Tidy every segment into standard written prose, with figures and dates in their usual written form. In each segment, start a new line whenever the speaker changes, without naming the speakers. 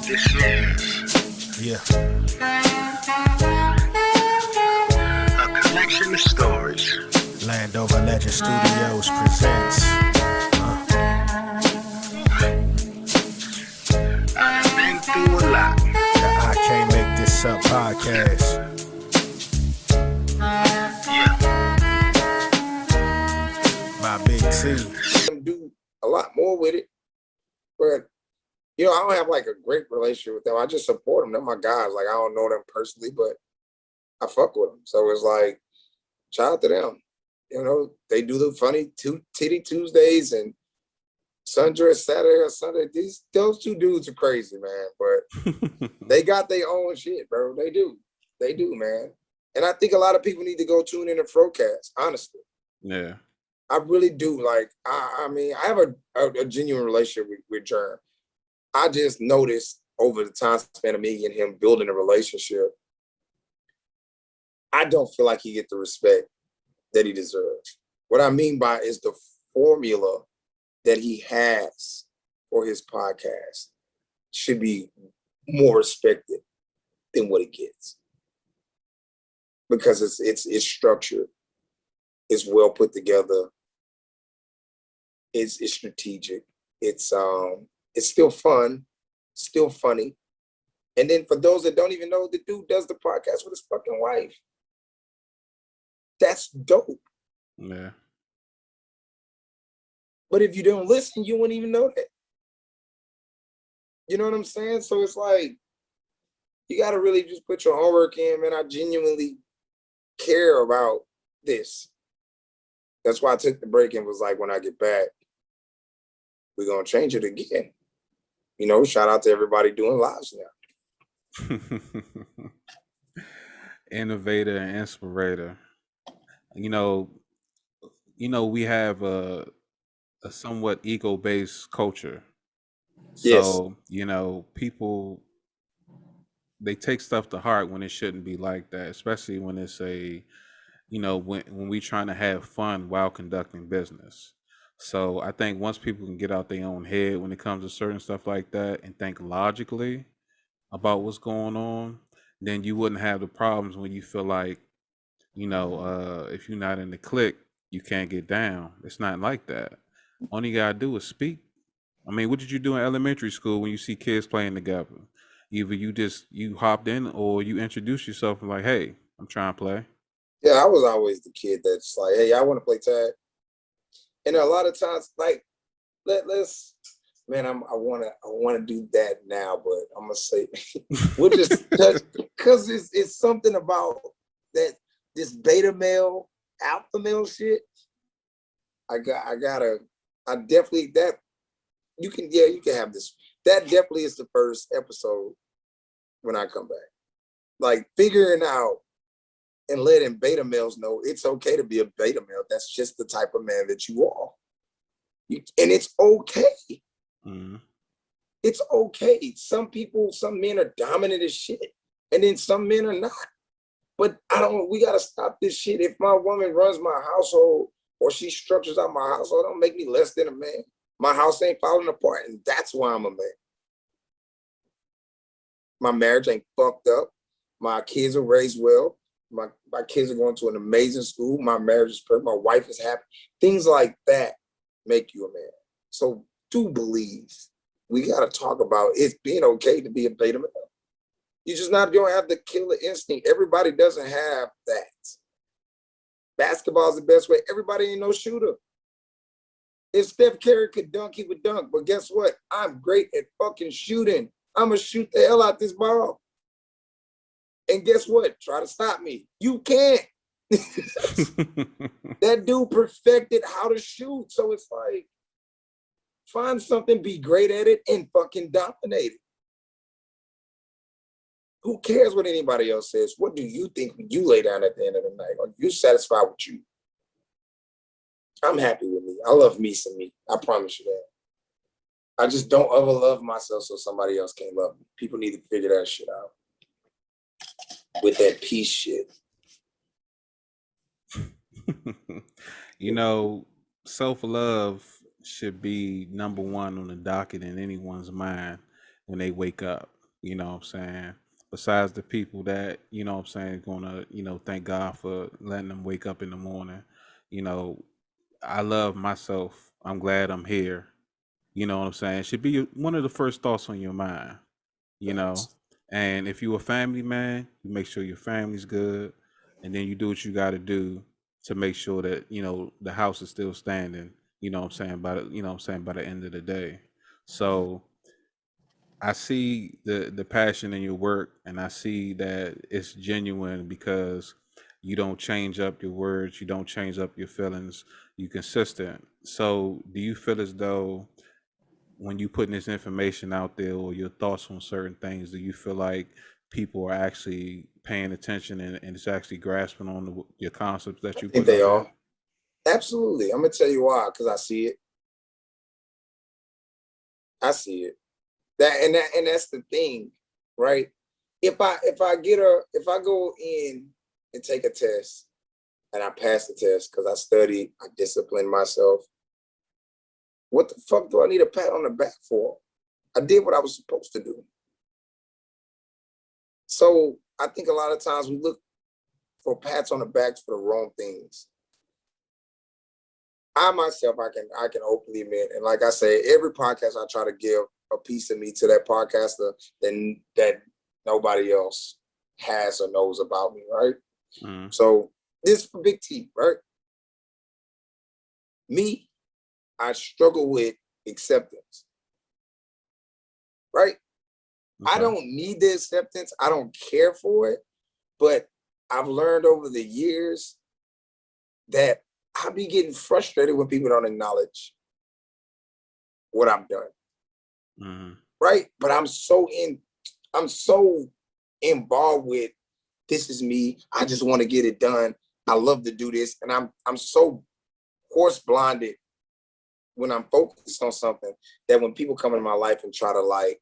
This is
Yeah.
a collection of stories.
Landover Legend Studios presents.
I've been through a lot.
The I Can't Make This Up podcast.
Yeah.
By Big T.
Do a lot more with it, but I don't have like a great relationship with them. I just support them. They're my guys. Like, I don't know them personally, but I fuck with them. So it's like, shout out to them. They do the funny Titty Tuesdays and Sundress Saturday or Sunday. Those two dudes are crazy, man. But they got their own shit, bro. They do, man. And I think a lot of people need to go tune in to Frocast. Honestly,
Yeah.
I really do. Like, I mean, I have a genuine relationship with Jerm. I just noticed over the time span of me and him building a relationship, I don't feel like he gets the respect that he deserves. What I mean by is the formula that he has for his podcast should be more respected than what it gets. Because it's structured, it's well put together, it's strategic, it's still fun, still funny. And then for those that don't even know, the dude does the podcast with his fucking wife. That's dope.
Yeah.
But if you don't listen, you wouldn't even know that. You know what I'm saying? So it's like, you got to really just put your homework in, man. I genuinely care about this. That's why I took the break and was like, when I get back, we're going to change it again. Shout out to everybody doing lives now.
Innovator and inspirator. We have a somewhat ego-based culture. So, people, they take stuff to heart when it shouldn't be like that, especially when it's when we trying to have fun while conducting business. So I think once people can get out their own head when it comes to certain stuff like that and think logically about what's going on, then you wouldn't have the problems when you feel like, if you're not in the clique, you can't get down. It's not like that. All you gotta do is speak. I mean, what did you do in elementary school when you see kids playing together? Either you hopped in or you introduced yourself and like, hey, I'm trying to play.
Yeah, I was always the kid that's like, hey, I want to play tag. And a lot of times, like, let's, man, I want to do that now, but I'm gonna say, we'll just because it's something about that this beta male, alpha male shit. I definitely that you can have this. That definitely is the first episode when I come back. Like, figuring out and letting beta males know it's okay to be a beta male. That's just the type of man that you are. And it's okay.
Mm-hmm.
It's okay. Some men are dominant as shit. And then some men are not. But we got to stop this shit. If my woman runs my household or she structures out my household, don't make me less than a man. My house ain't falling apart, and that's why I'm a man. My marriage ain't fucked up. My kids are raised well. My kids are going to an amazing school. My marriage is perfect. My wife is happy. Things like that make you a man. So do believe. We got to talk about it's being okay to be a beta male. You just not going to have the killer instinct. Everybody doesn't have that. Basketball is the best way. Everybody ain't no shooter. If Steph Curry could dunk, he would dunk. But guess what? I'm great at fucking shooting. I'm going to shoot the hell out this ball. And guess what? Try to stop me. You can't. That dude perfected how to shoot. So it's like, find something, be great at it, and fucking dominate it. Who cares what anybody else says? What do you think when you lay down at the end of the night? Are you satisfied with you? I'm happy with me. I love me some me. I promise you that. I just don't ever love myself so somebody else can't love me. People need to figure that shit out. With that peace shit.
Self-love should be number one on the docket in anyone's mind when they wake up. You know what I'm saying? Besides the people that, you know what I'm saying, gonna, thank God for letting them wake up in the morning. You know, I love myself. I'm glad I'm here. You know what I'm saying? Should be one of the first thoughts on your mind, you know.
Facts.
And if you a family man, you make sure your family's good, and then you do what you got to do to make sure that the house is still standing. You know what I'm saying? By the end of the day. So I see the passion in your work, and I see that it's genuine because you don't change up your words, you don't change up your feelings, you consistent. So do you feel as though when you putting this information out there or your thoughts on certain things, do you feel like people are actually paying attention and it's actually grasping on your concepts that
I
you
think
putting
they
out there?
are. Absolutely. I'm gonna tell you why, because I see it. I see it. And that's the thing, right? If I go in and take a test and I pass the test because I studied, I disciplined myself, what the fuck do I need a pat on the back for? I did what I was supposed to do. So I think a lot of times we look for pats on the backs for the wrong things. I myself, I can openly admit, and like I say, every podcast I try to give a piece of me to that podcaster that nobody else has or knows about me, right?
Mhm.
So this for Big T, right? Me, I struggle with acceptance, right? I
Okay.
don't need the acceptance. I don't care for it, but I've learned over the years that I be getting frustrated when people don't acknowledge what I've done,
Mhm.
right? But I'm so involved with this is me. I just want to get it done. I love to do this, and I'm so horse blinded when I'm focused on something that when people come in my life and try to like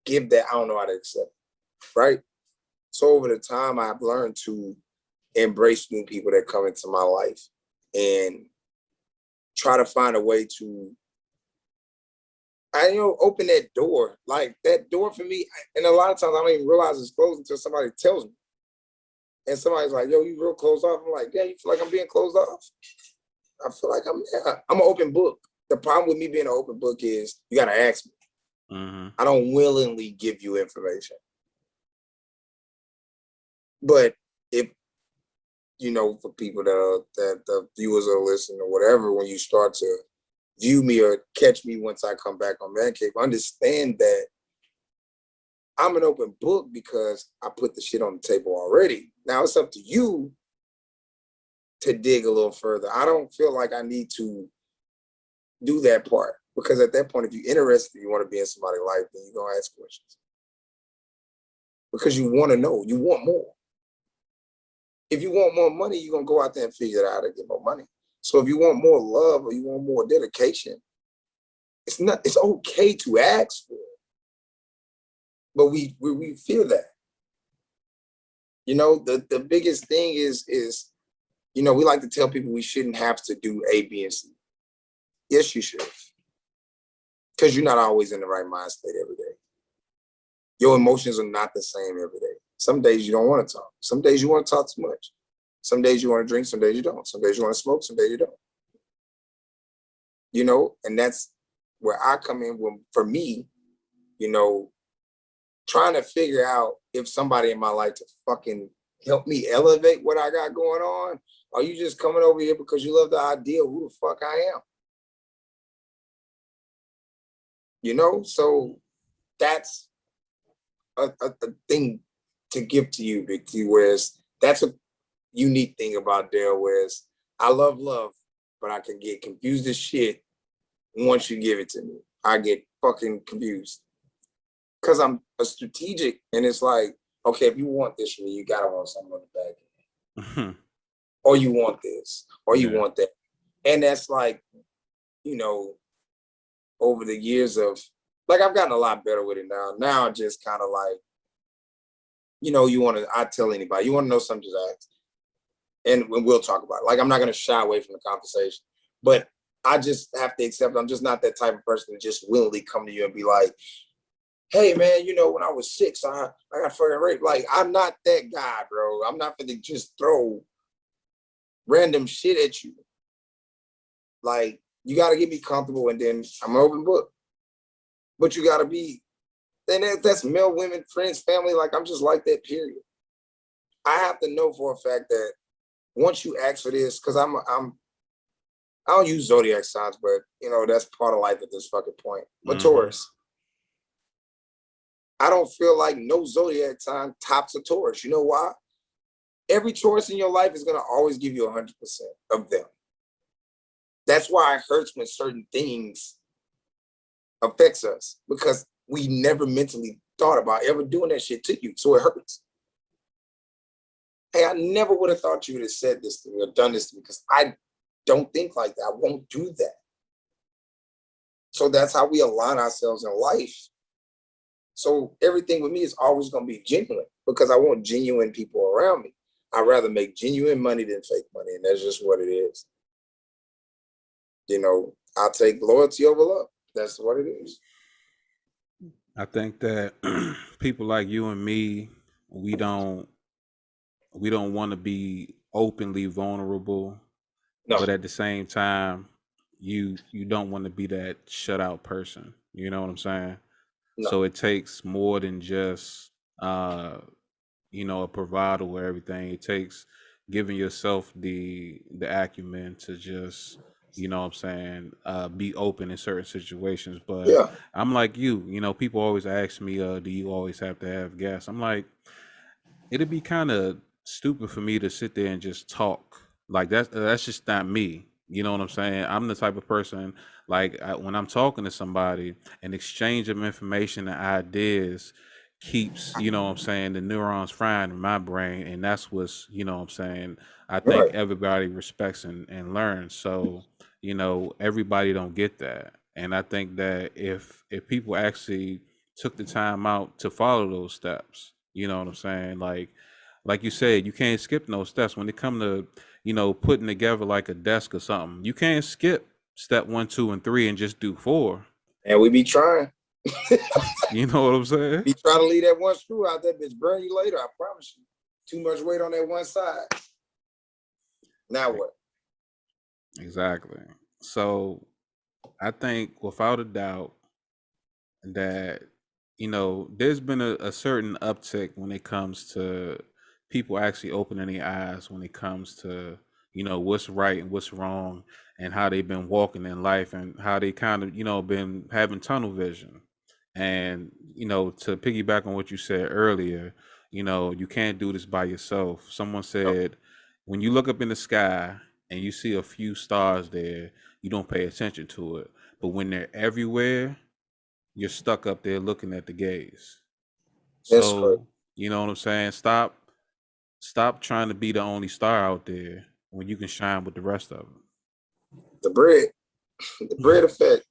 give that, I don't know how to accept, right? So over the time, I've learned to embrace new people that come into my life and try to find a way to open that door. Like that door for me, and a lot of times I don't even realize it's closed until somebody tells me. And somebody's like, yo, you real closed off? I'm like, yeah, you feel like I'm being closed off? I feel like I'm an open book. The problem with me being an open book is you gotta ask me.
Mhm.
I don't willingly give you information. But if for people that the viewers are listening or whatever, when you start to view me or catch me once I come back on Mancave, understand that I'm an open book because I put the shit on the table already. Now it's up to you to dig a little further. I don't feel like I need to do that part because at that point, if you're interested, you want to be in somebody's life, then you're gonna ask questions because you want to know, you want more. If you want more money, you're gonna go out there and figure out how to get more money. So if you want more love or you want more dedication, it's okay to ask for it. But we feel that. The biggest thing is we like to tell people we shouldn't have to do A, B, and C. Yes, you should. Because you're not always in the right mind state every day. Your emotions are not the same every day. Some days you don't want to talk. Some days you want to talk too much. Some days you want to drink, some days you don't. Some days you want to smoke, some days you don't. And that's where I come in for me, trying to figure out if somebody in my life to fucking help me elevate what I got going on. Are you just coming over here because you love the idea of who the fuck I am? So that's a thing to give to you, Big T, whereas that's a unique thing about Dale, whereas I love, but I can get confused as shit once you give it to me. I get fucking confused because I'm a strategic, and it's like, okay, if you want this from me, you gotta want something on the back end.
Mhm.
Or you want this, or you
Yeah.
want that. And that's like, over the years of, like, I've gotten a lot better with it now. Now I'm just kind of like, I tell anybody, you want to know something, just ask. And we'll talk about it. Like, I'm not going to shy away from the conversation. But I just have to accept I'm just not that type of person to just willingly come to you and be like, hey man, you know, when I was 6, I got fucking raped. Like, I'm not that guy, bro. I'm not gonna just throw random shit at you. Like, you gotta get me comfortable, and then I'm an open book. But you gotta be, and that's male, women, friends, family. Like, I'm just like that, period. I have to know for a fact that once you ask for this, because I don't use zodiac signs, but you know, that's part of life at this fucking point. But Taurus. I don't feel like no zodiac sign tops a Taurus. You know why? Every Taurus in your life is going to always give you 100% of them. That's why it hurts when certain things affects us, because we never mentally thought about ever doing that shit to you. So it hurts. Hey, I never would have thought you would have said this to me or done this to me, because I don't think like that. I won't do that. So that's how we align ourselves in life. So everything with me is always going to be genuine, because I want genuine people around me. I'd rather make genuine money than fake money. And that's just what it is. You know, I'll take loyalty over love. That's what it is.
I think that people like you and me, we don't want to be openly vulnerable,
No.
but at the same time, you don't want to be that shut out person. You know what I'm saying?
No.
So it takes more than just you know, a provider or everything. It takes giving yourself the acumen to just, you know what I'm saying, be open in certain situations. But
Yeah.
I'm like you know, people always ask me, do you always have to have guests? I'm like, it'd be kind of stupid for me to sit there and just talk. Like, that's just not me. You know what I'm saying? I'm the type of person, like, when I'm talking to somebody, an exchange of information and ideas keeps, you know what I'm saying, the neurons frying in my brain. And that's what's, you know what I'm saying, I think
Right.
everybody respects and learns. So, you know, everybody don't get that. And I think that if people actually took the time out to follow those steps, you know what I'm saying, like you said, you can't skip no steps when it come to, you know, putting together like a desk or something. You can't skip step 1, 2, and 3 and just do 4.
And we be trying.
You know what I'm saying?
Be trying to leave that one screw out, that bitch burn you later. I promise you. Too much weight on that one side. Now what?
Exactly. So I think without a doubt that, you know, there's been a certain uptick when it comes to people actually opening their eyes when it comes to, you know, what's right and what's wrong, and how they've been walking in life, and how they kind of, you know, been having tunnel vision. And, you know, to piggyback on what you said earlier, you know, you can't do this by yourself. Someone
No.
said, when you look up in the sky and you see a few stars there, you don't pay attention to it. But when they're everywhere, you're stuck up there looking at the gaze.
That's correct.
So, you know what I'm saying? Stop trying to be the only star out there when you can shine with the rest of them.
The bread effect.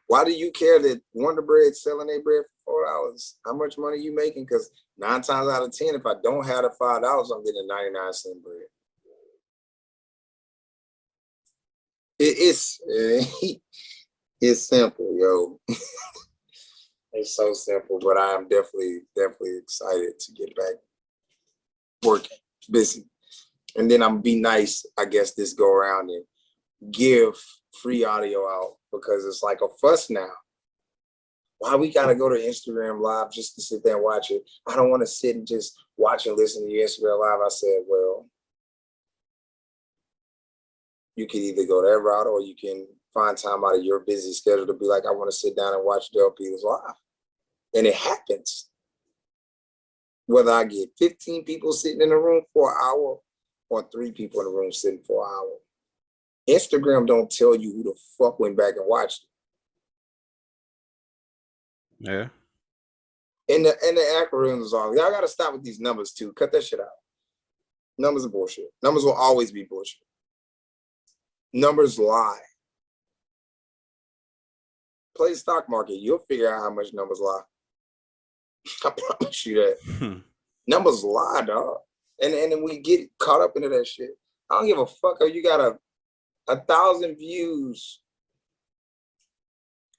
Why do you care that Wonder Bread selling their bread for $4? How much money you making? Because 9 times out of 10, if I don't have the $5, I'm getting a 99-cent bread. It's simple, yo. It's so simple, but I am definitely excited to get back working, busy. And then I'm be nice, I guess, this go around and give free audio out, because it's like a fuss now. Why we gotta go to Instagram Live just to sit there and watch it? I don't want to sit and just watch and listen to your Instagram Live. I said, well, you can either go that route, or you can find time out of your busy schedule to be like, I want to sit down and watch Del Peters live. And it happens. Whether I get 15 people sitting in a room for an hour or 3 people in the room sitting for an hour, Instagram don't tell you who the fuck went back and watched it.
Yeah.
And the algorithms are, y'all gotta stop with these numbers too. Cut that shit out. Numbers are bullshit. Numbers will always be bullshit. Numbers lie. Play the stock market. You'll figure out how much numbers lie. I promise you that. Numbers lie, dog. And then we get caught up into that shit. I don't give a fuck if you got a 1,000 views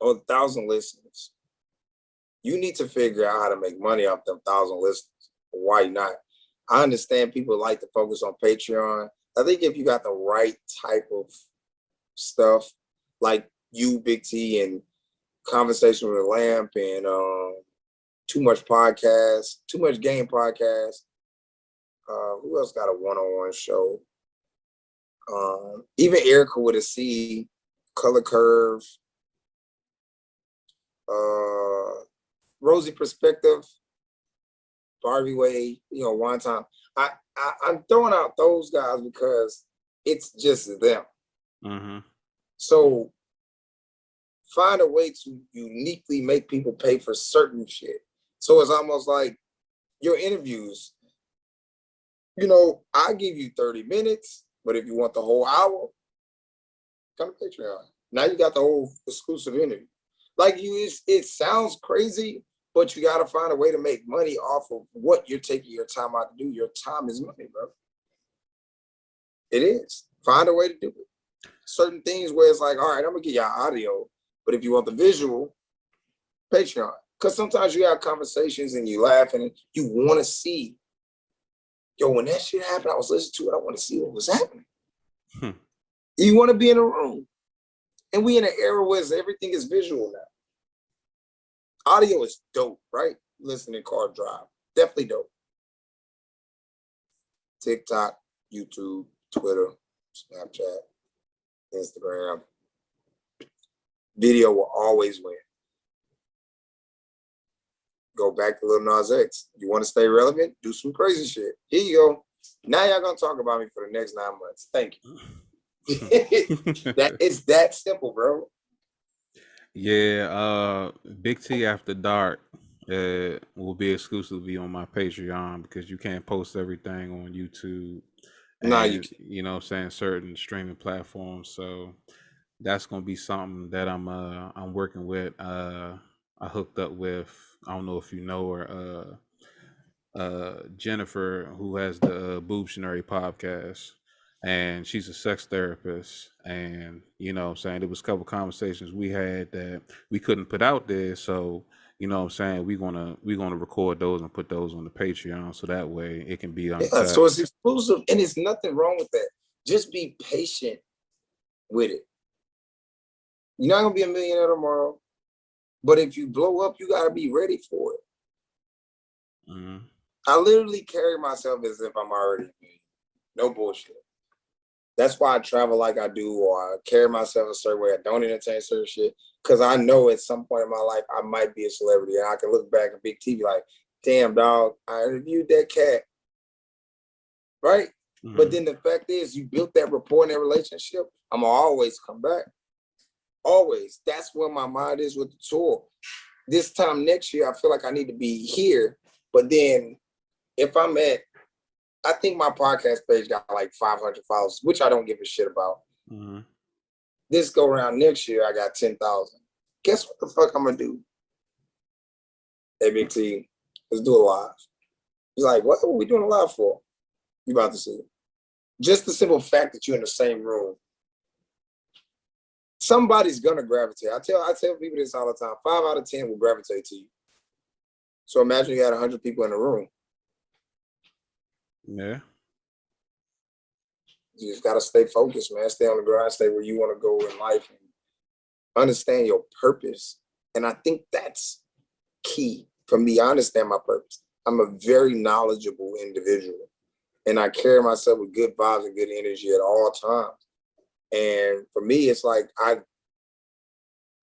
or 1,000 listeners. You need to figure out how to make money off them 1,000 listeners. Why not? I understand people like to focus on Patreon. I think if you got the right type of stuff, like you, Big T, and Conversation with a Lamp, and Too Much Podcast, Too Much Game Podcast. Who else got a one-on-one show? Even Erica with a C, Color Curve, Rosy Perspective, Barbie Way, one time. I'm throwing out those guys because it's just them.
Mm-hmm.
So find a way to uniquely make people pay for certain shit. So it's almost like your interviews. I give you 30 minutes, but if you want the whole hour, come to Patreon. Now you got the whole exclusive interview. Like it sounds crazy, but you got to find a way to make money off of what you're taking your time out to do. Your time is money, bro. It is. Find a way to do it. Certain things where it's like, all right, I'm going to get y'all audio, but if you want the visual, Patreon. Because sometimes you have conversations and you laugh and you want to see, when that shit happened, I was listening to it. I want to see what was happening. You want to be in a room. And we in an era where everything is visual now. Audio is dope, right? Listening car drive. Definitely dope. TikTok, YouTube, Twitter, Snapchat, Instagram. Video will always win. Go back to Lil Nas X. You want to stay relevant? Do some crazy shit. Here you go. Now y'all gonna talk about me for the next 9 months. Thank you. It's that simple, bro.
Yeah, Big T After Dark will be exclusively on my Patreon because you can't post everything on YouTube and you know what I'm saying, certain streaming platforms. So that's gonna be something that I'm working with. I hooked up with, I don't know if you know her, Jennifer, who has the Boobtionary podcast, and she's a sex therapist. And you know what I'm saying, there was a couple conversations we had that we couldn't put out there, so you know what I'm saying, we're gonna record those and put those on the Patreon so that way it can be uncut.
Yeah, so it's exclusive, and there's nothing wrong with that. Just be patient with it. You're not gonna be a millionaire tomorrow, but if you blow up, you gotta be ready for it.
Mm-hmm.
I literally carry myself as if I'm already me. No bullshit. That's why I travel like I do, or I carry myself a certain way. I don't entertain certain shit, because I know at some point in my life I might be a celebrity, and I can look back at Big TV like, damn, dog, I interviewed that cat, right? Mm-hmm. But then the fact is, you built that rapport in that relationship. I'm gonna always come back. Always. That's where my mind is with the tour. This time next year, I feel like I need to be here. But then if I'm I think my podcast page got like 500 followers, which I don't give a shit about. Mm-hmm. This go around next year, I got 10,000. Guess what the fuck I'm gonna do? Hey, Big T, let's do a live. You're like, what are we doing a live for? You about to see. Just the simple fact that you're in the same room. Somebody's gonna gravitate. I tell people this all the time. 5 out of 10 will gravitate to you. So imagine you had 100 people in the room.
Yeah.
You just gotta stay focused, man. Stay on the grind. Stay where you want to go in life, and understand your purpose. And I think that's key for me. I understand my purpose. I'm a very knowledgeable individual, and I carry myself with good vibes and good energy at all times. And for me, it's like I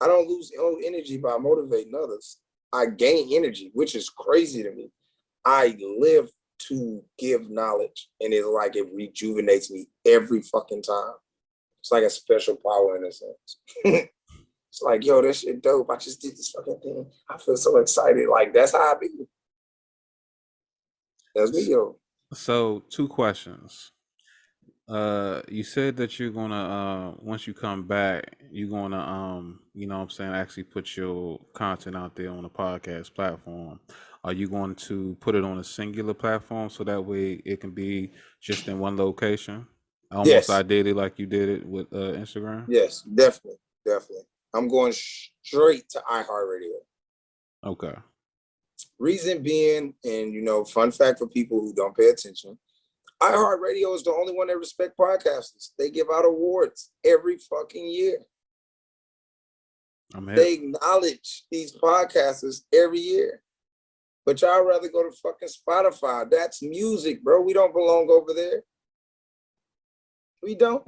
don't lose energy by motivating others. I gain energy, which is crazy to me. I live to give knowledge, and it's like it rejuvenates me every fucking time. It's like a special power in a sense. It's like, yo, that shit dope. I just did this fucking thing. I feel so excited. Like, that's how I be. That's me, yo.
So 2 questions. You said that you're gonna once you come back, you're gonna you know what I'm saying, actually put your content out there on a podcast platform. Are you going to put it on a singular platform so that way it can be just in one location? Almost
Yes,
ideally like you did it with Instagram.
yes, definitely, definitely. I'm going straight to iHeartRadio.
Okay.
Reason being, and fun fact for people who don't pay attention, iHeartRadio is the only one that respect podcasters. They give out awards every fucking year.
I'm here.
They acknowledge these podcasters every year. But y'all rather go to fucking Spotify. That's music, bro. We don't belong over there. We don't.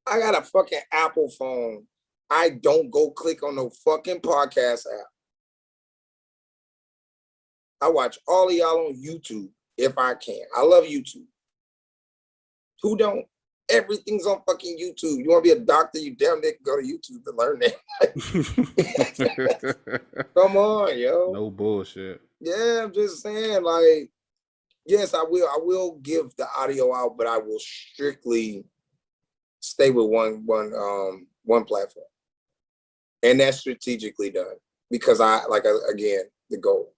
I got a fucking Apple phone. I don't go click on no fucking podcast app. I watch all of y'all on YouTube if I can. I love YouTube. Who don't? Everything's on fucking YouTube. You want to be a doctor, you damn near can go to YouTube to learn that. Come on, yo.
No bullshit.
Yeah, I'm just saying, like, yes, I will give the audio out, but I will strictly stay with one platform. And that's strategically done because again, the goal.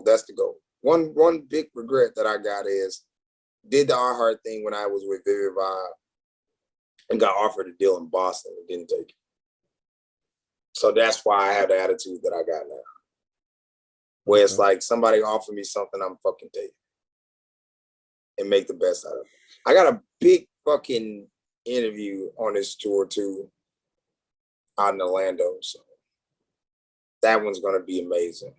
That's the goal. One big regret that I got is did the iHeart thing when I was with Vivid Vibe and got offered a deal in Boston and didn't take it. So that's why I have the attitude that I got now. Where it's like somebody offered me something, I'm fucking taking and make the best out of it. I got a big fucking interview on this tour too out in Orlando. So that one's gonna be amazing.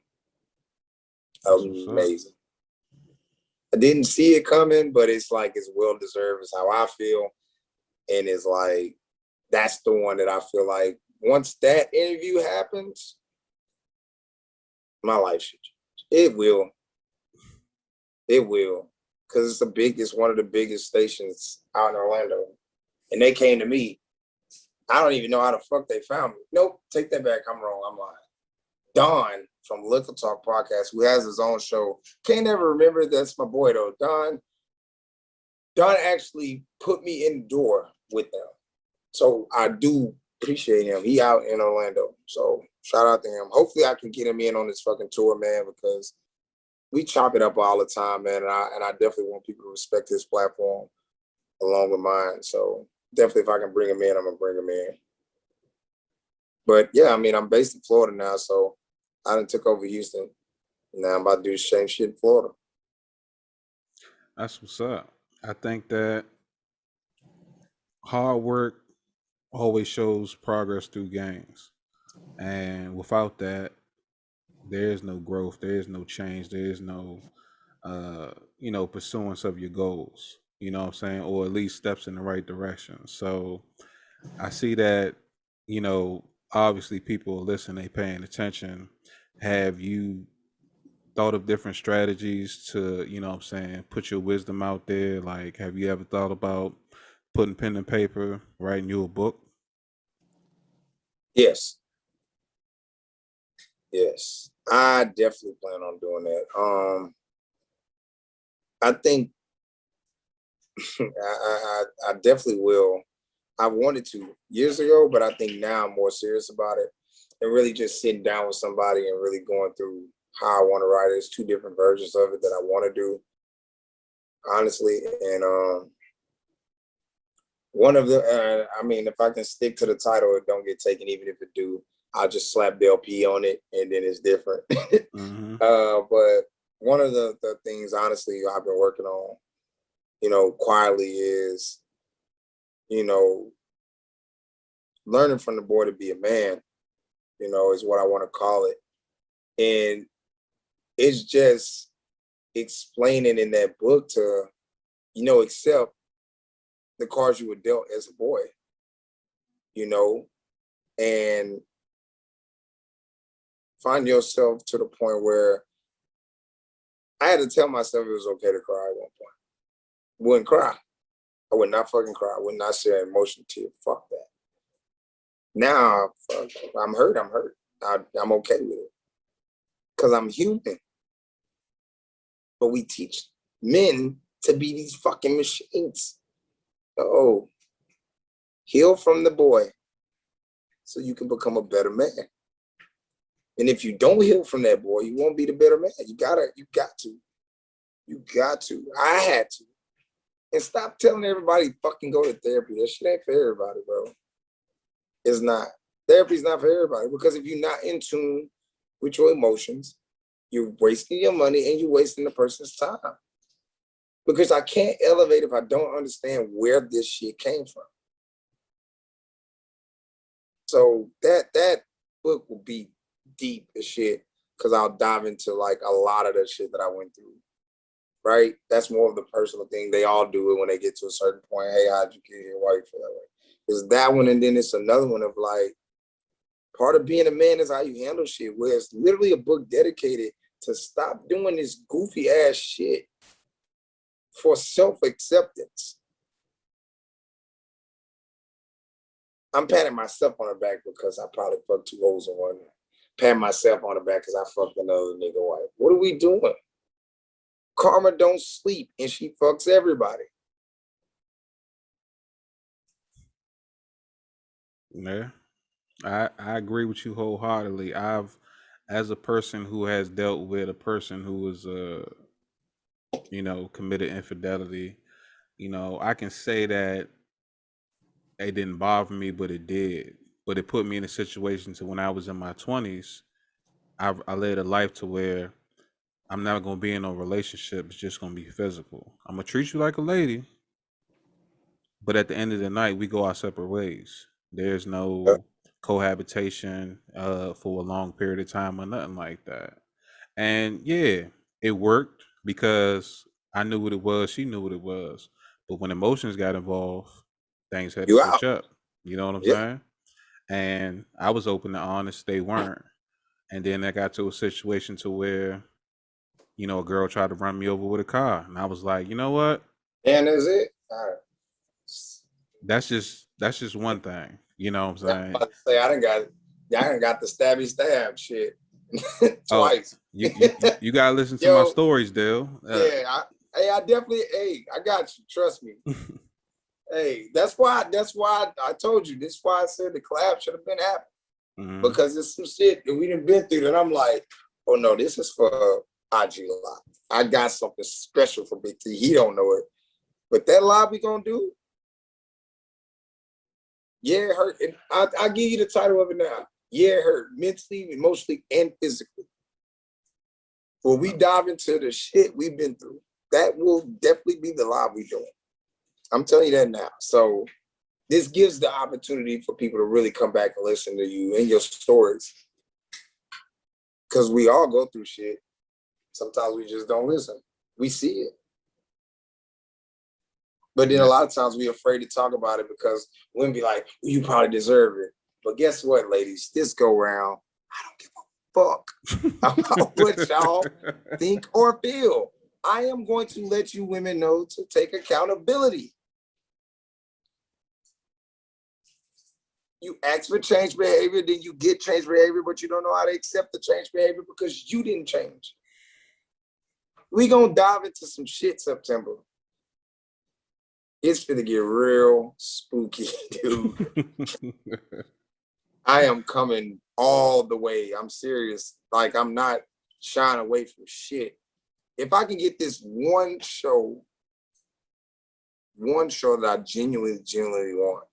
Amazing. I didn't see it coming, but it's like it's well deserved. It's how I feel. And it's like that's the one that I feel like once that interview happens, my life should change. It will. It will. Because it's one of the biggest stations out in Orlando. And they came to me. I don't even know how the fuck they found me. Nope, take that back. I'm wrong. I'm lying. Don from Liquor Talk Podcast, who has his own show. Can't ever remember. That's my boy, though. Don actually put me in the door with them. So I do appreciate him. He out in Orlando. So shout out to him. Hopefully I can get him in on this fucking tour, man, because we chop it up all the time, man. And I definitely want people to respect his platform along with mine. So definitely if I can bring him in, I'm going to bring him in. But yeah, I mean, I'm based in Florida now, so I done took over Houston. Now I'm about to do the same shit in Florida.
That's what's up. I think that hard work always shows progress through gains. And without that, there is no growth, there is no change, there is no pursuance of your goals. You know what I'm saying? Or at least steps in the right direction. So I see that, obviously people listen, they paying attention. Have you thought of different strategies to, put your wisdom out there? Like, have you ever thought about putting pen and paper, writing you a book?
Yes. Yes. I definitely plan on doing that. I think I definitely will. I wanted to years ago, but I think now I'm more serious about it and really just sitting down with somebody and really going through how I want to write it. There's two different versions of it that I want to do, honestly. And one of the, I mean, if I can stick to the title, it don't get taken. Even if it do, I'll just slap Del P on it and then it's different. But one of the things, honestly, I've been working on, quietly is, learning from the boy to be a man, is what I want to call it. And it's just explaining in that book to, accept the cards you were dealt as a boy, and find yourself to the point where I had to tell myself it was okay to cry at one point. Wouldn't cry. I would not fucking cry. I would not share an emotion tear. Fuck that. Now, I'm hurt. I'm okay with it. Because I'm human. But we teach men to be these fucking machines. Oh, heal from the boy so you can become a better man. And if you don't heal from that boy, you won't be the better man. You got to. You got to. I had to. And stop telling everybody fucking go to therapy. That shit ain't for everybody, bro. It's not. Therapy's not for everybody because if you're not in tune with your emotions, you're wasting your money and you're wasting the person's time. Because I can't elevate if I don't understand where this shit came from. So that book will be deep as shit because I'll dive into like a lot of the shit that I went through. Right? That's more of the personal thing. They all do it when they get to a certain point. Hey, how'd you get here? Why you feel that way? It's that one, and then it's another one of like, part of being a man is how you handle shit, where it's literally a book dedicated to stop doing this goofy ass shit for self-acceptance. I'm patting myself on the back because I probably fucked 2 hoes in one night. Patting myself on the back because I fucked another nigga wife. What are we doing? Karma don't sleep and she fucks everybody.
Yeah, I agree with you wholeheartedly. As a person who has dealt with a person who was committed infidelity, I can say that it didn't bother me, but it did. But it put me in a situation to when I was in my 20s, I led a life to where I'm not gonna be in no relationship. It's just gonna be physical. I'm gonna treat you like a lady, but at the end of the night, we go our separate ways. There's no cohabitation for a long period of time or nothing like that. And yeah, it worked because I knew what it was. She knew what it was. But when emotions got involved, things had to
You out.
switch up. You know what I'm
Yeah.
saying? And I was open and honest. They weren't. And then I got to a situation to where, a girl tried to run me over with a car, and I was like, you know what?
And that's it. All right.
That's just one thing. You know what I'm
I'm
saying?
about to say I done got the stabby stab shit
Oh,
twice.
you gotta listen to my
Yo,
stories, Dale.
yeah, I definitely, I got you. Trust me. Hey, that's why I told you. This is why I said the collab should have been happening.
Mhm.
Because it's some shit that we done been through that I'm like, oh no, this is for IG Live. I got something special for Big T. He don't know it. But that live we gonna do, yeah, it hurt. And I'll give you the title of it now. Yeah, it hurt mentally, emotionally, and physically. When we dive into the shit we've been through, that will definitely be the live we doing. I'm telling you that now. So this gives the opportunity for people to really come back and listen to you and your stories. Because we all go through shit. Sometimes we just don't listen. We see it. But then a lot of times we're afraid to talk about it because women be like, well, you probably deserve it. But guess what, ladies? This go round, I don't give a fuck about what y'all think or feel. I am going to let you women know to take accountability. You ask for change behavior, then you get change behavior, but you don't know how to accept the change behavior because you didn't change. We gonna dive into some shit September. It's gonna get real spooky, dude. I am coming all the way. I'm serious. Like, I'm not shying away from shit. If I can get this one show that I genuinely want,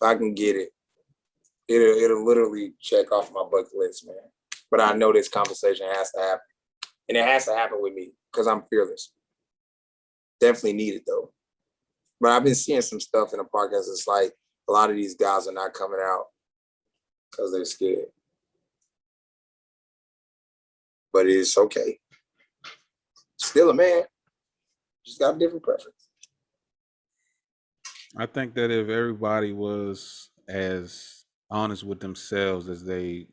if I can get it, it'll literally check off my bucket list, man. But I know this conversation has to happen. And it has to happen with me because I'm fearless. Definitely need it though. But I've been seeing some stuff in the podcast. It's like a lot of these guys are not coming out because they're scared. But it's okay. Still a man. Just got a different preference.
I think that if everybody was as honest with themselves as they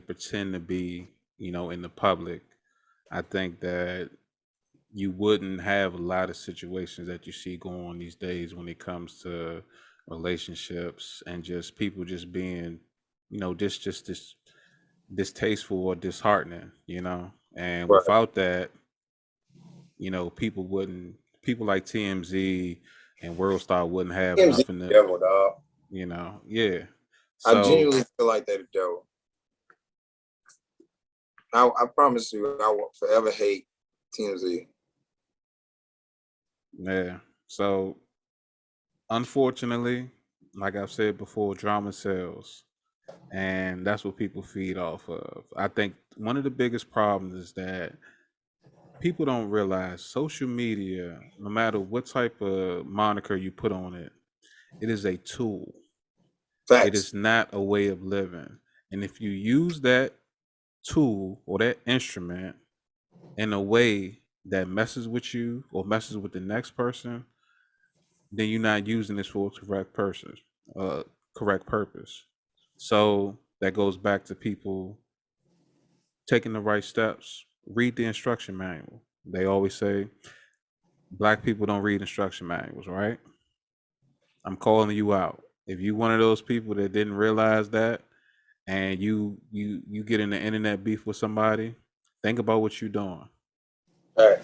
pretend to be, in the public, I think that you wouldn't have a lot of situations that you see going on these days when it comes to relationships and just people just being, just this distasteful or disheartening, and
Right.
without that, people like TMZ and World Star wouldn't have
TMZ
nothing to,
devil, dog.
yeah.
I
So
genuinely feel like they're the devil. I promise you, I will forever hate TMZ.
Yeah. So unfortunately, like I've said before, drama sells. And that's what people feed off of. I think one of the biggest problems is that people don't realize social media, no matter what type of moniker you put on it, it is a tool. It
Facts.
is not a way of living. And if you use that tool or that instrument in a way that messes with you or messes with the next person, then you're not using this for a correct purpose. So that goes back to people taking the right steps. Read the instruction manual. They always say black people don't read instruction manuals, right? I'm calling you out. If you one of those people that didn't realize that, and you get in the internet beef with somebody, think about what you're doing.
All right.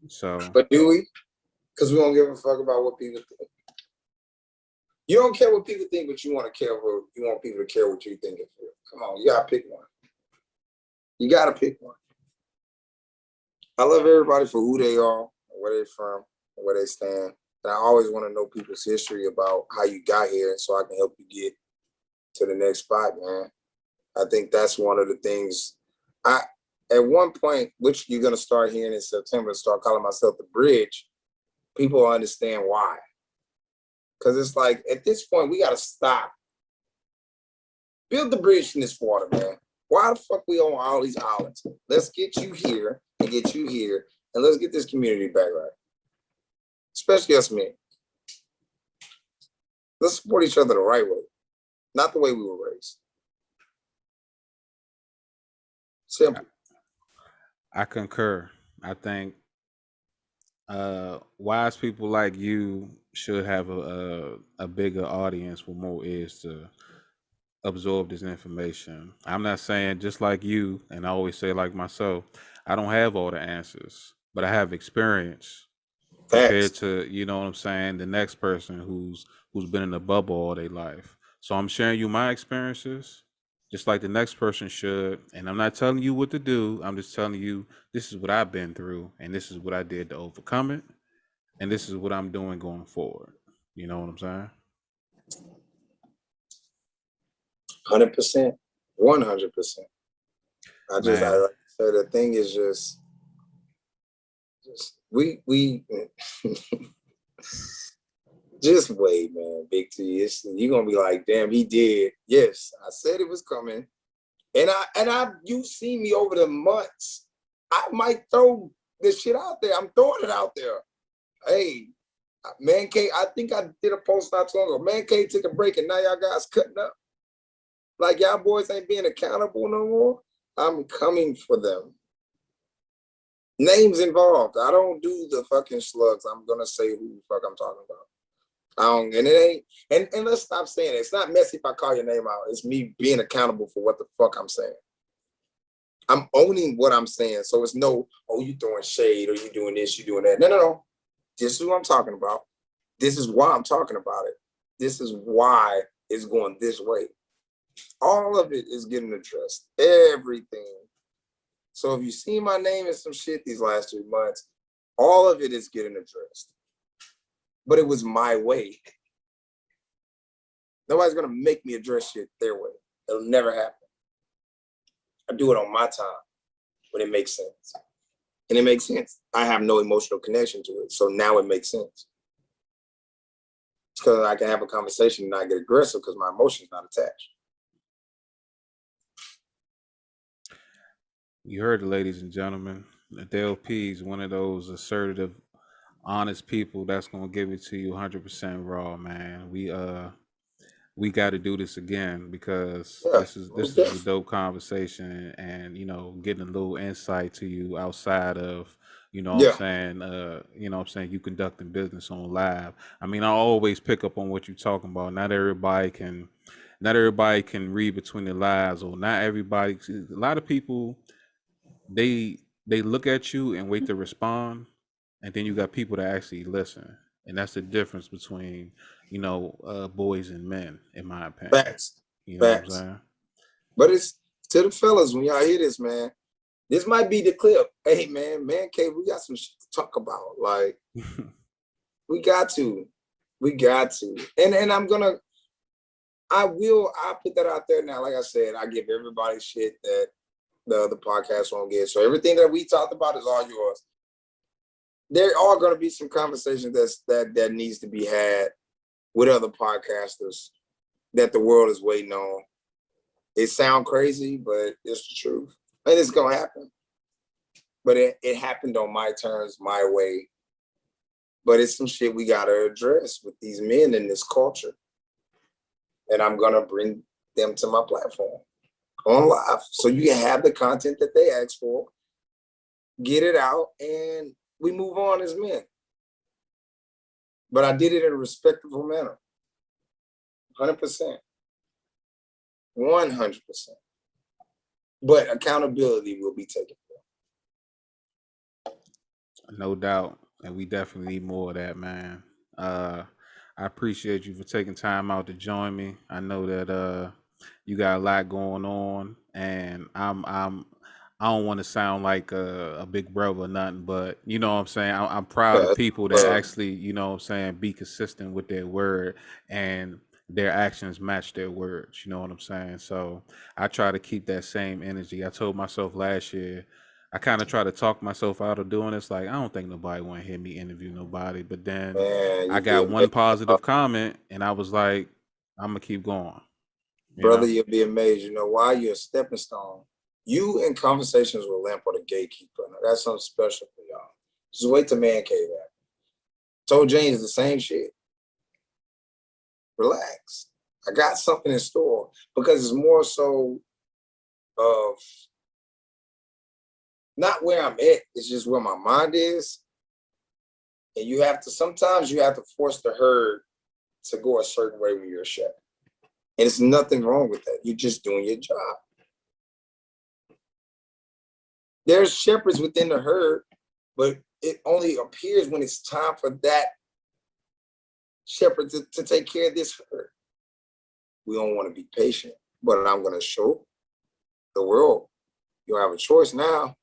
So
But do we? Because we don't give a fuck about what people think. You don't care what people think, but you want people to care what you think. Come on, you gotta pick one. You gotta pick one. I love everybody for who they are, where they're from, where they stand. And I always want to know people's history about how you got here so I can help you get to the next spot, man. I think that's one of the things at one point, which you're gonna start hearing in September, start calling myself the bridge, people understand why. Because it's like at this point, we gotta stop. Build the bridge in this water, man. Why the fuck we on all these islands? Let's get you here and get you here, and let's get this community back right. Especially us men. Let's support each other the right way, not the way we were raised. Simple.
I concur. I think wise people like you should have a bigger audience with more ears to absorb this information. I'm not saying just like you, and I always say like myself, I don't have all the answers, but I have experience compared
Facts.
to, you know what I'm saying, the next person who's been in a bubble all their life. So I'm sharing you my experiences just like the next person should, and I'm not telling you what to do. I'm just telling you this is what I've been through and this is what I did to overcome it and this is what I'm doing going forward. You know what I'm saying?
100%. 100%. I like
Man,
I said, the thing is just we just wait, man. Big T, you're gonna be like, damn, he did. Yes, I said it was coming. And you've seen me over the months. I might throw this shit out there. I'm throwing it out there. Hey, Mancave, I think I did a post not too long ago. Mancave took a break and now y'all guys cutting up. Like y'all boys ain't being accountable no more. I'm coming for them. Names involved. I don't do the fucking slugs. I'm gonna say who the fuck I'm talking about. And it ain't, and let's stop saying it. It's not messy if I call your name out. It's me being accountable for what the fuck I'm saying. I'm owning what I'm saying. So it's no, oh, you throwing shade or you doing this, you doing that. No. This is what I'm talking about. This is why I'm talking about it. This is why it's going this way. All of it is getting addressed. Everything. So if you see my name in some shit these last 3 months, all of it is getting addressed. But it was my way. Nobody's gonna make me address shit their way. It'll never happen. I do it on my time when it makes sense. And it makes sense. I have no emotional connection to it. So now it makes sense. It's because I can have a conversation and not get aggressive because my emotion's not attached.
you heard it, ladies and gentlemen. The LP is one of those assertive, honest people that's gonna give it to you 100% raw, man. We got to do this again because
Yeah,
this is a dope conversation, and getting a little insight to you outside of what I'm
yeah,
saying you conducting business on live. I mean, I always pick up on what you're talking about. Not everybody can read between the lines, or not everybody. A lot of people, they look at you and wait to respond, and then you got people that actually listen, and that's the difference between boys and men, in my opinion.
facts,
You know what I'm
facts.
saying?
But it's to the fellas, when y'all hear this, man, This might be the clip. Hey man, Mancave, we got some shit to talk about. Like, we got to. And I'll put that out there now. Like I said, I give everybody shit that the other podcast won't get. So everything that we talked about is all yours. There are going to be some conversations that needs to be had with other podcasters that the world is waiting on. It sounds crazy, but it's the truth. And it's going to happen. But it happened on my terms, my way. But it's some shit we got to address with these men in this culture. And I'm going to bring them to my platform on live. So you can have the content that they ask for, get it out, and we move on as men. But I did it in a respectful manner. 100%. 100%. But accountability will be taken.
No doubt. And we definitely need more of that, man. I appreciate you for taking time out to join me. I know that you got a lot going on, and I don't want to sound like a big brother or nothing, but you know what I'm saying? I'm proud of people that actually, you know what I'm saying, be consistent with their word and their actions match their words. You know what I'm saying? So I try to keep that same energy. I told myself last year, I kind of try to talk myself out of doing this. Like, I don't think nobody want to hear me interview nobody. But then I got one positive comment, and I was like, I'm going to keep going.
Brother, you'll be amazed. You know why? You're a stepping stone. You in conversations with Lamp or the gatekeeper. Now, that's something special for y'all. Just wait till Mancave happen. Told James the same shit. Relax. I got something in store because it's more so of not where I'm at. It's just where my mind is. And sometimes you have to force the herd to go a certain way when you're a shepherd. And there's nothing wrong with that. You're just doing your job. There's shepherds within the herd, but it only appears when it's time for that shepherd to take care of this herd. We don't want to be patient, but I'm going to show the world you have a choice now.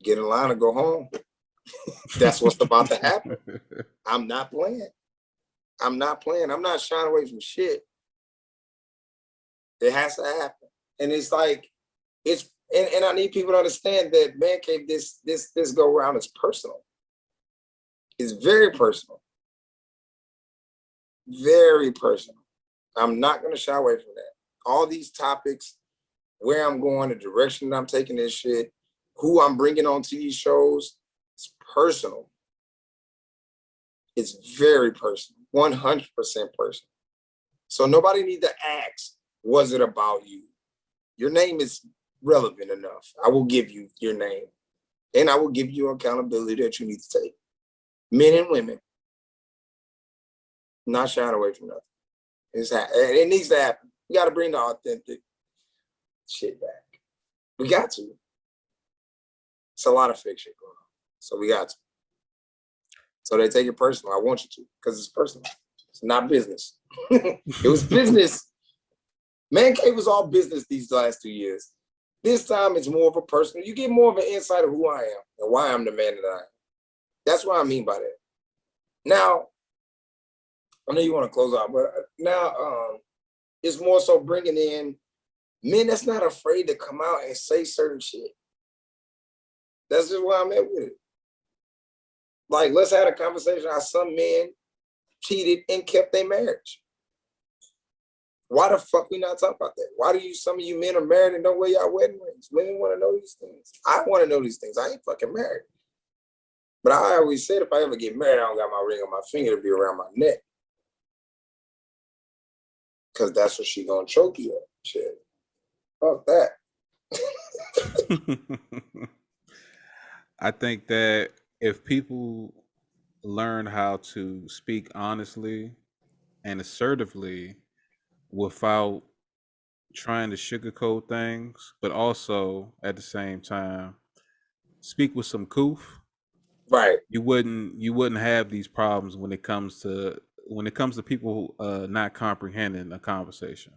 Get in line and go home. That's what's about to happen. I'm not playing. I'm not shying away from shit. It has to happen. And it's like, and I need people to understand that Mancave, this go around is personal. It's very personal. Very personal. I'm not going to shy away from that. All these topics, where I'm going, the direction that I'm taking this shit, who I'm bringing on TV shows, it's personal. It's very personal, 100% personal. So nobody need to ask, was it about you? Your name is relevant enough. I will give you your name, and I will give you accountability that you need to take. Men and women, not shying away from nothing. It needs to happen. We got to bring the authentic shit back. We got to. It's a lot of fake shit going on, so we got to. So they take it personal. I want you to, because it's personal. It's not business. It was business. Mancave was all business these last 2 years. This time it's more of a personal. You get more of an insight of who I am and why I'm the man that I am. That's what I mean by that. Now, I know you want to close out, but now it's more so bringing in men that's not afraid to come out and say certain shit. That's just where I'm at with it. Like, let's have a conversation how some men cheated and kept their marriage. Why the fuck we not talking about that? Why do some of you men are married and don't wear y'all wedding rings? Women want to know these things. I want to know these things. I ain't fucking married. But I always said if I ever get married, I don't got my ring on my finger to be around my neck. Because that's what she gonna choke you up. Shit. Fuck that.
I think that if people learn how to speak honestly and assertively without trying to sugarcoat things, but also at the same time speak with some coof,
right?
You wouldn't have these problems when it comes to people not comprehending a conversation.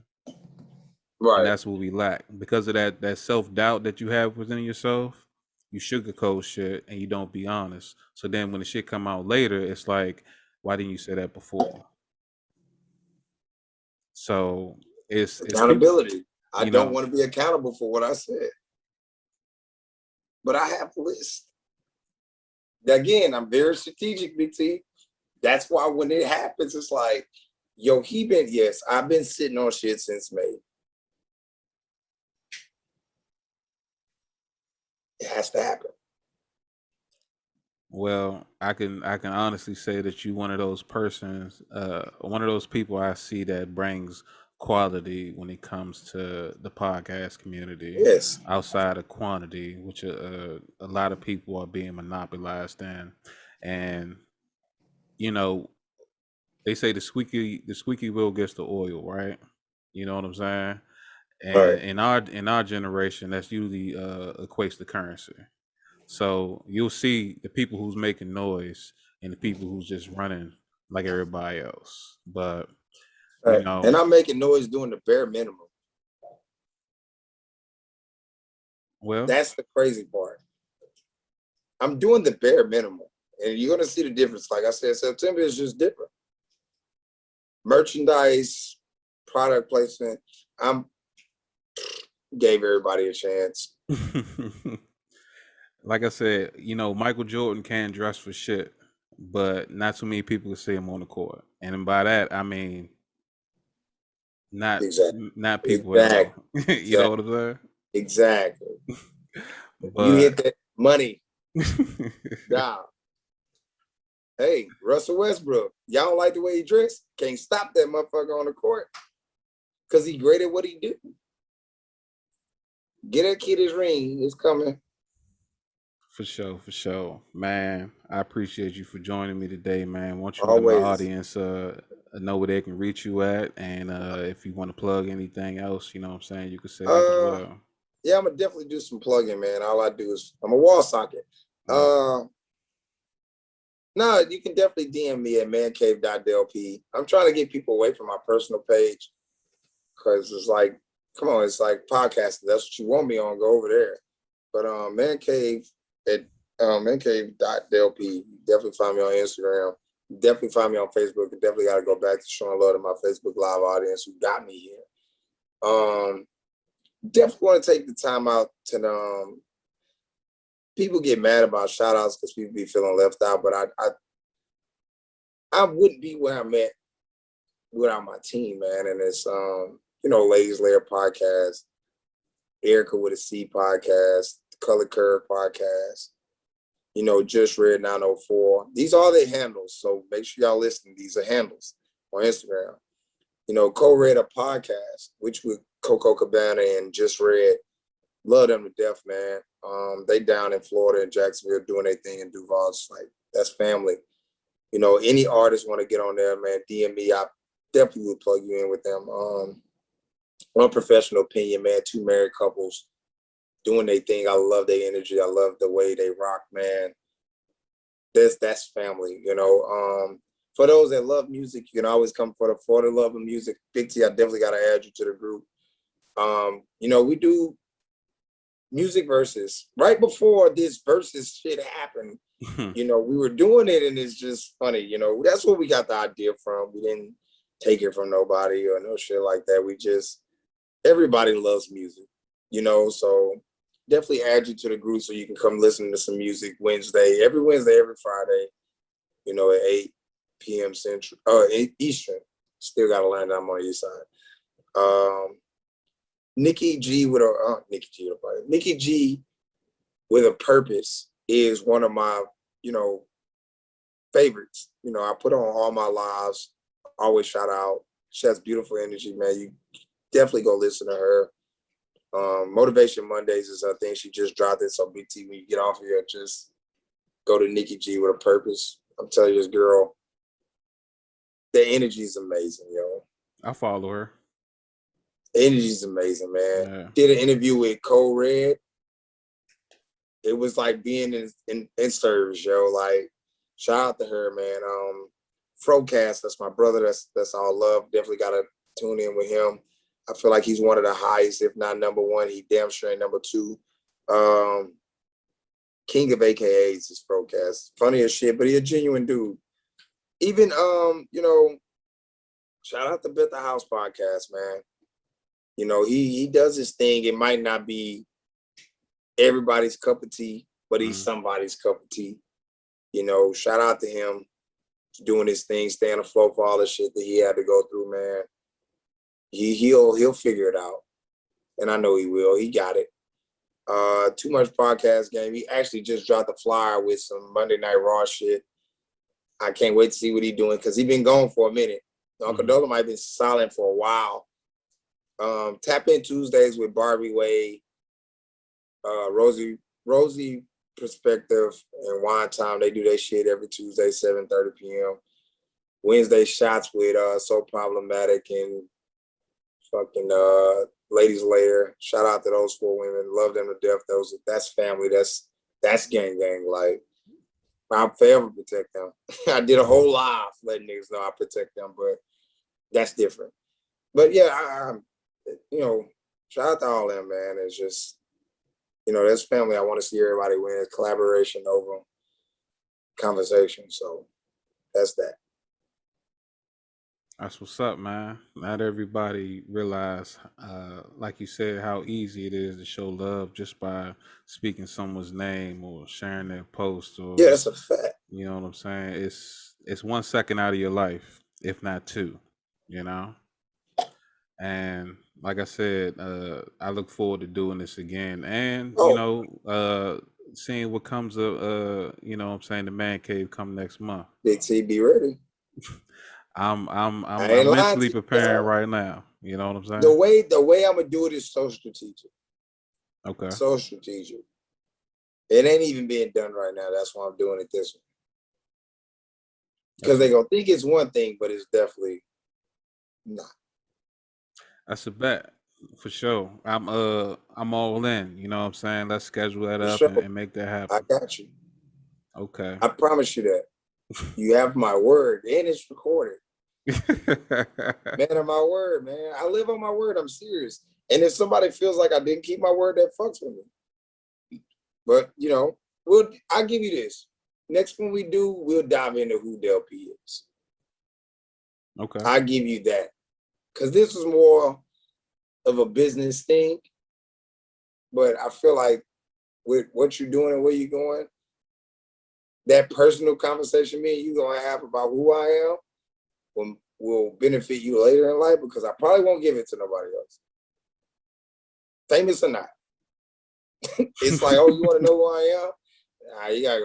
And
Right.
that's what we lack. Because of that self-doubt that you have within yourself, you sugarcoat shit and you don't be honest. So then when the shit come out later, it's like, why didn't you say that before? So it's people,
Accountability. I
you
don't
know,
want to be accountable for what I said, but I have a list. Again, I'm very strategic, BT. That's why when it happens, it's like, yo, I've been sitting on shit since May. It has to happen.
well, I can honestly say that you one of those persons, one of those people I see that brings quality when it comes to the podcast community,
Yes.
outside of quantity, which a lot of people are being monopolized in, and you know they say the squeaky wheel gets the oil, right? You know what I'm saying? And
Right.
in our generation, that's usually equates to currency. So you'll see the people who's making noise and the people who's just running like everybody else. But you
Right. And
know,
I'm making noise doing the bare minimum.
well,
That's the crazy part. I'm doing the bare minimum. And you're gonna see the difference. Like I said, September is just different. Merchandise, product placement. I'm gave everybody a chance.
like I said, Michael Jordan can't dress for shit, but not too many people can see him on the court. And by that, I mean not
Exactly.
not people at all.
Exactly.
You know
Exactly.
what I'm
Exactly.
saying?
You
But
hit that money. Down. Hey, Russell Westbrook. Y'all don't like the way he dressed? Can't stop that motherfucker on the court. Because he great at what he do. Get that kid his ring. It's coming.
For sure, man. I appreciate you for joining me today, man. Want you let my
Always.
audience know where they can reach you at, and if you want to plug anything else, you know what I'm saying, you can say that as
Uh
well.
yeah, I'm gonna definitely do some plugging, man. All I do is I'm a wall socket.
Uh,
No, you can definitely DM me at mancave.lp. I'm trying to get people away from my personal page because it's like, come on, it's like podcasting. That's what you want me on. Go over there. But mancave at mancave.lp. Definitely find me on Instagram. Definitely find me on Facebook. And definitely got to go back to showing love to my Facebook Live audience who got me here. Definitely want to take the time out to people get mad about shout outs because people be feeling left out, but I wouldn't be where I'm at without my team, man. And it's Ladies Layer Podcast, Erica with a C podcast, Color Curve podcast, Just Red 904. These are their handles. So make sure y'all listen. These are handles on Instagram. Co-Red a podcast, which with Coco Cabana and Just Red. Love them to death, man. They down in Florida and Jacksonville doing their thing in Duval. It's like, that's family. Any artists want to get on there, man, DM me. I definitely would plug you in with them. One professional opinion, man, two married couples doing their thing. I love their energy. I love the way they rock, man. That's family, For those that love music, you can always come for the love of music. Big T, I definitely got to add you to the group. We do music verses. Right before this versus shit happened, we were doing it, and it's just funny. That's where we got the idea from. We didn't take it from nobody or no shit like that. Everybody loves music, so definitely add you to the group so you can come listen to some music every Wednesday, every Friday, at 8 p.m. Central, 8 Eastern. Still got to learn that I'm on the East side. Nikki G with a purpose is one of my, favorites. I put on all my lives, always shout out. She has beautiful energy, man. You definitely go listen to her. Motivation Mondays is a thing. She just dropped it. So BT, when you get off here, just go to Nikki G with a purpose. I'm telling you, this girl, the energy is amazing, yo.
I follow her.
Energy is amazing, man.
Yeah.
Did an interview with Cole Red. It was like being in service, yo. Like, shout out to her, man. Frocast, that's my brother. That's all love. Definitely gotta tune in with him. I feel like he's one of the highest, if not number one. He damn sure ain't number two. King of AKAs is Procast. Funny as shit, but he a genuine dude. Even shout out to Bet the House podcast, man. He does his thing. It might not be everybody's cup of tea, but he's somebody's cup of tea. Shout out to him doing his thing, staying afloat for all the shit that he had to go through, man. He'll figure it out. And I know he will. He got it. Too Much Podcast Game. He actually just dropped a flyer with some Monday Night Raw shit. I can't wait to see what he's doing because he's been gone for a minute. Uncle Dola might have been silent for a while. Tap In Tuesdays with Barbie Wade, Rosie Perspective, and Wine Time. They do their shit every Tuesday, 7:30 p.m. Wednesday Shots with So Problematic and fucking Ladies Lair. Shout out to those 4 women. Love them to death. That's family. That's gang. Like, I'll forever protect them. I did a whole live letting niggas know I protect them, but that's different. But yeah, I shout out to all them, man. It's just, that's family. I want to see everybody win. Collaboration over conversation. So that's that.
That's what's up, man. Not everybody realize, like you said, how easy it is to show love just by speaking someone's name or sharing their post. Or,
yeah, that's a fact.
You know what I'm saying? It's 1 second out of your life, if not 2. And like I said, I look forward to doing this again, and seeing what comes of what I'm saying, the Man Cave come next month.
Big T, be ready.
I'm mentally preparing right now. You know what I'm saying?
The way I'm gonna do it is so strategic.
Okay.
So strategic. It ain't even being done right now. That's why I'm doing it this way. Because they're gonna think it's one thing, but it's definitely not.
That's a bet for sure. I'm all in. You know what I'm saying? Let's schedule that up and make that happen.
I got you.
Okay.
I promise you that. You have my word, and it's recorded. Man of my word, man. I live on my word. I'm serious. And if somebody feels like I didn't keep my word, that fucks with me. But I'll give you this. Next one we do, we'll dive into who Del P is.
Okay.
I'll give you that. Because this is more of a business thing. But I feel like with what you're doing and where you're going, that personal conversation me and you gonna have about who I am will benefit you later in life, because I probably won't give it to nobody else. Famous or not. It's like, oh, you want to know who I am? Nah, you gotta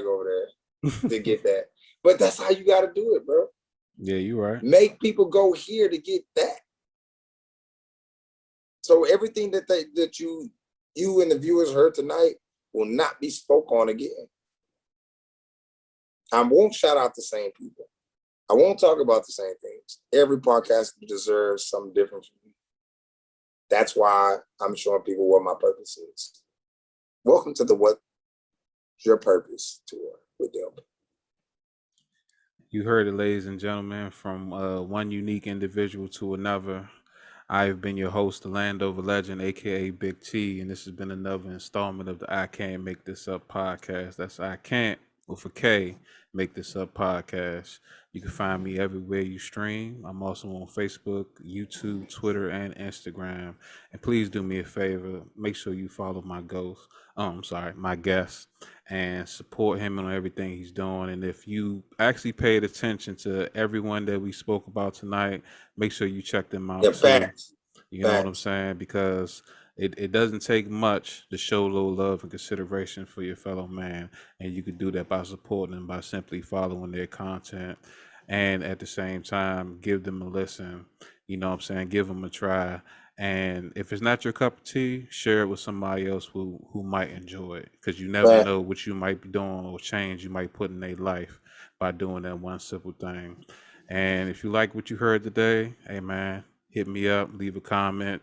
go over there to get that. But that's how you gotta do it, bro.
Yeah, you're right.
Make people go here to get that. So everything that you and the viewers heard tonight will not be spoke on again. I won't shout out the same people. I won't talk about the same things. Every podcast deserves something different from me. That's why I'm showing people what my purpose is. Welcome to the What's Your Purpose tour with Del.
You heard it, ladies and gentlemen, from one unique individual to another. I've been your host, the Landover Legend, aka Big T, and this has been another installment of the I Can't Make This Up podcast. That's I Can't, with a K, Make This Up podcast. You can find me everywhere you stream. I'm also on Facebook, YouTube, Twitter, and Instagram. And please do me a favor. Make sure you follow my guest, and support him on everything he's doing. And if you actually paid attention to everyone that we spoke about tonight, make sure you check them out.
Yeah, facts.
You know what I'm saying? Because it doesn't take much to show a little love and consideration for your fellow man. And you can do that by supporting them, by simply following their content. And at the same time, give them a listen. You know what I'm saying? Give them a try. And if it's not your cup of tea, share it with somebody else who might enjoy it. Because you never know what you might be doing or change you might put in their life by doing that one simple thing. And if you like what you heard today, hey man, hit me up, leave a comment,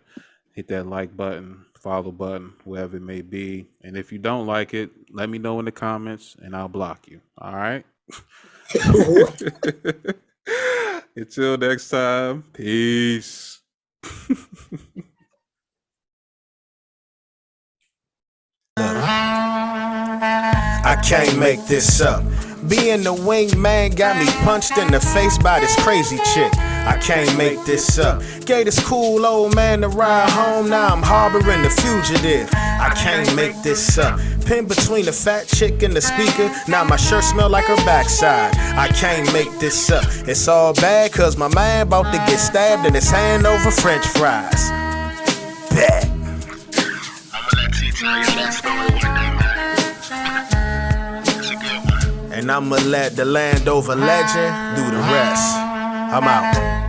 hit that like button, follow button, wherever it may be. And if you don't like it, let me know in the comments and I'll block you. All right? Until next time, peace.
I can't make this up. Being the wingman got me punched in the face by this crazy chick. I can't make this up. Gave this cool old man to ride home, now I'm harboring the fugitive. I can't make this up. Pinned between the fat chick and the speaker, now my shirt smell like her backside. I can't make this up. It's all bad cause my man about to get stabbed in his hand over french fries. Bet.
I'ma let T tell you that story one day, man. It's a good one.
And I'ma let the Landover legend do the rest. I'm out.